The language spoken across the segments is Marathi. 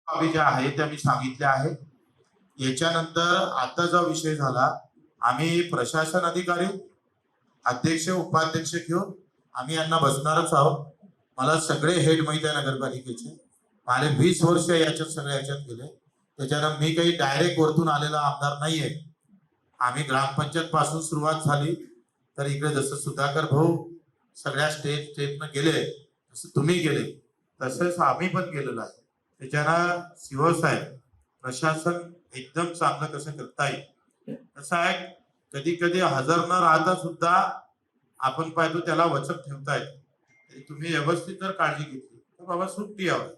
बाबी ज्या आहेत त्या मी सांगितल्या आहेत. याच्यानंतर आता जो विषय झाला, आम्ही प्रशासन अधिकारी, अध्यक्ष उपाध्यक्ष घेऊन आम्ही यांना बसणारच आहोत. मला सगळे हेड माहिती आहे नगरपालिकेचे. माझे 20 वर्ष याच्यात सगळ्या याच्यात गेले. त्याच्यानं मी काही डायरेक्ट वरतून आलेला आमदार नाहीये. आम्ही ग्रामपंचायत पासून सुरुवात झाली तर इकडे जसं सुधाकर भाऊ सगळ्या स्टेपनं गेले, जसं तुम्ही गेले तसंच आम्ही पण गेलेलो आहे. त्याच्यानं शिवसाहेब प्रशासन एकदम चांगलं कसं करता येईल कसं आहे. कधी कधी हजर न राहता सुद्धा आपण पाहतो त्याला वचक ठेवता येते. तुम्ही व्यवस्थित जर काळजी घेतली तर बाबा सुट्टी यावं.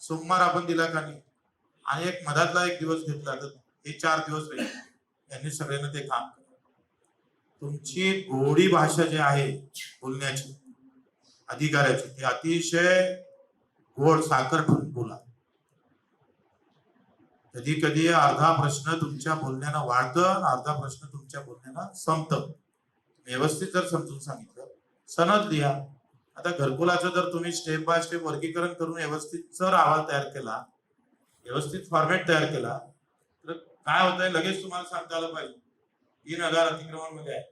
सोमवार आपण दिला का नाही आणि एक मधातला एक दिवस घेतला तर हे 4 दिवस राहील. यांनी सगळ्यांना ते काम केलं. तुमची गोडी भाषा जी आहे बोलण्याची अधिकाऱ्याची ती अतिशय गोड साखर ठेवून बोला. कधी कधी अर्धा प्रश्न तुमच्या बोलण्यानं वाढतं, अर्धा प्रश्न तुमच्या बोलण्यानं संपतं. व्यवस्थित जर समजून सांगितलं, सनद लिहा. आता घरकुलाचं जर तुम्ही स्टेप बाय स्टेप वर्गीकरण करून व्यवस्थित जर अहवाल तयार केला, व्यवस्थित फॉर्मॅट तयार केला तर काय होतंय लगेच तुम्हाला सांगता आलं पाहिजे. 3000 अतिक्रमण मध्ये आहे,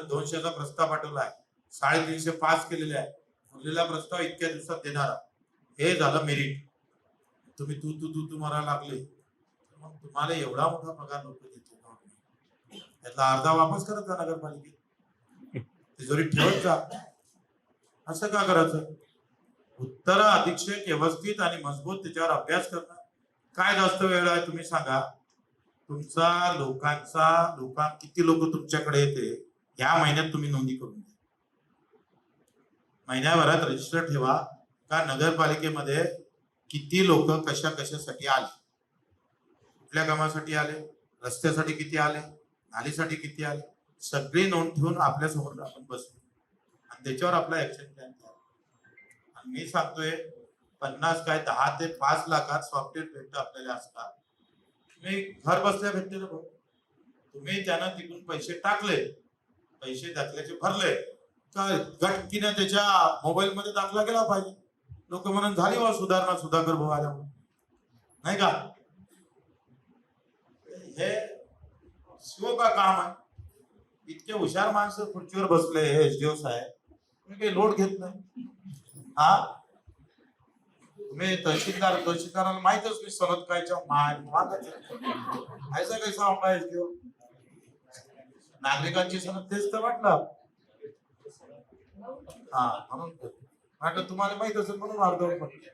200चा प्रस्ताव पाठवला आहे, 350 पास केलेले आहे, उरलेला प्रस्ताव इतक्या दिवसात देणार. हे झालं मेरिट. तुम्ही तू मारायला लागले मग तुम्हाला एवढा मोठा पगार लोक देतो, त्यातला अर्धा वापस करत जा नगरपालिकेत, तिजोरीत ठेवत जा. असं का करायचं? उत्तर अधीक्षक व्यवस्थित आणि मजबूत त्याच्यावर अभ्यास करणं. काय जास्त वेळ आहे तुम्ही सांगा. तुमचा लोकां किती लोक तुमच्याकडे येते या महिन्यात तुम्ही नोंदी करून द्या. महिन्याभरात रजिस्टर ठेवा का नगरपालिकेमध्ये किती लोक कशासाठी आले, कुठल्या कामासाठी आले, रस्त्यासाठी किती आले, नालीसाठी किती आले, सगळी नोंद ठेवून आपल्या समोर आपण बसतो आणि त्याच्यावर आपला ऍक्शन प्लॅन करा. आणि मी सांगतोय 50 काय 10 ते 5 लाखात सॉफ्टवेअर भेटतं आपल्याला. असतात तुम्ही घर बसल्या भेटते ना. तुम्ही त्यांना तिकडून पैसे टाकले, पैसे दाखल्याचे भरले काय गटकीने त्याच्या मोबाईल मध्ये दाखला गेला पाहिजे. लोक म्हणून झाली वा सुधारणा सुधाकर भाऊ आल्यामुळे, नाही का? हे शिवका काम आहे. इतके हुशार माणसं खुर्चीवर बसले हे एसडीओ साहेब, तुम्ही काही लोड घेत नाही. हा तुम्ही तहसीलदाराला माहितच नाही सनद कायच्या ऐसा कैसा होता एसडीओ. नागरिकांची सनद तेच तर वाटलं. हा म्हणून तुम्हाला माहित असेल म्हणून अर्धवट म्हटलं.